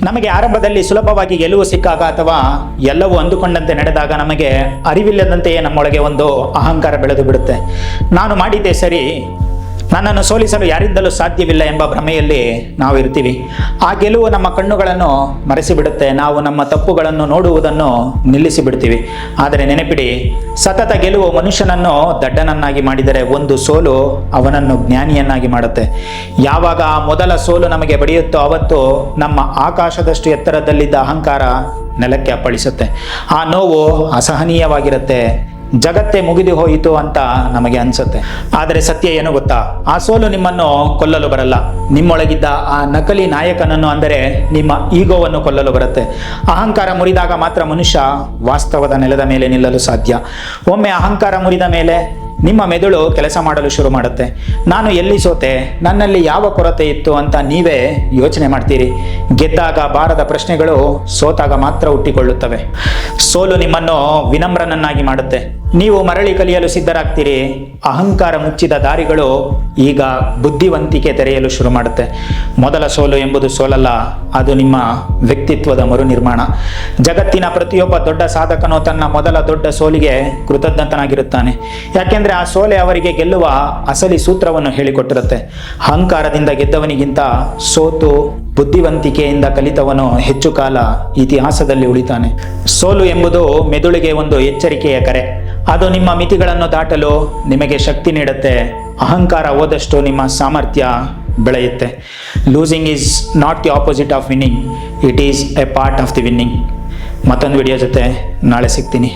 ನಮಗೆ ಆರಂಭದಲ್ಲಿ ಸುಲಭವಾಗಿ ಗೆಲುವು ಸಿಕ್ಕಾಗ ಅಥವಾ ಎಲ್ಲವೂ ಅಂದುಕೊಂಡಂತೆ ನಡೆದಾಗ ನಮಗೆ ಅರಿವಿಲ್ಲದಂತೆಯೇ ನಮ್ಮೊಳಗೆ ಒಂದು ಅಹಂಕಾರ ಬೆಳೆದು ಬಿಡುತ್ತೆ. ನಾನು ಮಾಡಿದ್ದೆ ಸರಿ, ನನ್ನನ್ನು ಸೋಲಿಸಲು ಯಾರಿಂದಲೂ ಸಾಧ್ಯವಿಲ್ಲ ಎಂಬ ಭ್ರಮೆಯಲ್ಲಿ ನಾವು ಇರ್ತೀವಿ. ಆ ಗೆಲುವು ನಮ್ಮ ಕಣ್ಣುಗಳನ್ನು ಮರೆಸಿಬಿಡುತ್ತೆ. ನಾವು ನಮ್ಮ ತಪ್ಪುಗಳನ್ನು ನೋಡುವುದನ್ನು ನಿಲ್ಲಿಸಿಬಿಡ್ತೀವಿ. ಆದರೆ ನೆನಪಿಡಿ, ಸತತ ಗೆಲುವು ಮನುಷ್ಯನನ್ನು ದಡ್ಡನನ್ನಾಗಿ ಮಾಡಿದರೆ ಒಂದು ಸೋಲು ಅವನನ್ನು ಜ್ಞಾನಿಯನ್ನಾಗಿ ಮಾಡುತ್ತೆ. ಯಾವಾಗ ಆ ಮೊದಲ ಸೋಲು ನಮಗೆ ಬಡಿಯುತ್ತೋ ಅವತ್ತು ನಮ್ಮ ಆಕಾಶದಷ್ಟು ಎತ್ತರದಲ್ಲಿದ್ದ ಅಹಂಕಾರ ನೆಲಕ್ಕೆ ಅಪ್ಪಳಿಸುತ್ತೆ. ಆ ನೋವು ಅಸಹನೀಯವಾಗಿರುತ್ತೆ. ಜಗತ್ತೇ ಮುಗಿದು ಹೋಯಿತು ಅಂತ ನಮಗೆ ಅನ್ಸುತ್ತೆ. ಆದರೆ ಸತ್ಯ ಏನು ಗೊತ್ತಾ? ಆ ಸೋಲು ನಿಮ್ಮನ್ನು ಕೊಲ್ಲಲು ಬರಲ್ಲ. ನಿಮ್ಮೊಳಗಿದ್ದ ಆ ನಕಲಿ ನಾಯಕನನ್ನು, ಅಂದರೆ ನಿಮ್ಮ ಈಗೋವನ್ನು ಕೊಲ್ಲಲು ಬರುತ್ತೆ. ಅಹಂಕಾರ ಮುರಿದಾಗ ಮಾತ್ರ ಮನುಷ್ಯ ವಾಸ್ತವದ ನೆಲದ ಮೇಲೆ ನಿಲ್ಲಲು ಸಾಧ್ಯ. ಒಮ್ಮೆ ಅಹಂಕಾರ ಮುರಿದ ಮೇಲೆ ನಿಮ್ಮ ಮೆದುಳು ಕೆಲಸ ಮಾಡಲು ಶುರು ಮಾಡುತ್ತೆ. ನಾನು ಎಲ್ಲಿ ಸೋತೆ, ನನ್ನಲ್ಲಿ ಯಾವ ಕೊರತೆ ಇತ್ತು ಅಂತ ನೀವೇ ಯೋಚನೆ ಮಾಡ್ತೀರಿ. ಗೆದ್ದಾಗ ಬಾರದ ಪ್ರಶ್ನೆಗಳು ಸೋತಾಗ ಮಾತ್ರ ಹುಟ್ಟಿಕೊಳ್ಳುತ್ತವೆ. ಸೋಲು ನಿಮ್ಮನ್ನು ವಿನಮ್ರನನ್ನಾಗಿ ಮಾಡುತ್ತೆ. ನೀವು ಮರಳಿ ಕಲಿಯಲು ಸಿದ್ಧರಾಗ್ತೀರಿ. ಅಹಂಕಾರ ಮುಚ್ಚಿದ ದಾರಿಗಳು ಈಗ ಬುದ್ಧಿವಂತಿಕೆ ತೆರೆಯಲು ಶುರು ಮಾಡುತ್ತೆ. ಮೊದಲ ಸೋಲು ಎಂಬುದು ಸೋಲಲ್ಲ, ಅದು ನಿಮ್ಮ ವ್ಯಕ್ತಿತ್ವದ ಮರುನಿರ್ಮಾಣ. ಜಗತ್ತಿನ ಪ್ರತಿಯೊಬ್ಬ ದೊಡ್ಡ ಸಾಧಕನು ತನ್ನ ಮೊದಲ ದೊಡ್ಡ ಸೋಲಿಗೆ ಕೃತಜ್ಞತನಾಗಿರುತ್ತಾನೆ. ಯಾಕೆಂದ್ರೆ ಆ ಸೋಲೆ ಅವರಿಗೆ ಗೆಲ್ಲುವ ಅಸಲಿ ಸೂತ್ರವನ್ನು ಹೇಳಿಕೊಟ್ಟಿರುತ್ತೆ. ಅಹಂಕಾರದಿಂದ ಗೆದ್ದವನಿಗಿಂತ ಸೋತು ಬುದ್ಧಿವಂತಿಕೆಯಿಂದ ಕಲಿತವನು ಹೆಚ್ಚು ಕಾಲ ಇತಿಹಾಸದಲ್ಲಿ ಉಳಿತಾನೆ. ಸೋಲು ಎಂಬುದು ಮೆದುಳಿಗೆ ಒಂದು ಎಚ್ಚರಿಕೆಯ ಕರೆ. ಅದು ನಿಮ್ಮ ಮಿತಿಗಳನ್ನು ದಾಟಲು ನಿಮಗೆ ಶಕ್ತಿ ನೀಡುತ್ತೆ. ಅಹಂಕಾರ ಹೋದಷ್ಟು ನಿಮ್ಮ ಸಾಮರ್ಥ್ಯ ಬೆಳೆಯುತ್ತೆ. Losing is not the opposite of winning, it is A part of the winning. ಮತ್ತೊಂದು ವಿಡಿಯೋ ಜೊತೆ ನಾಳೆ ಸಿಗ್ತೀನಿ.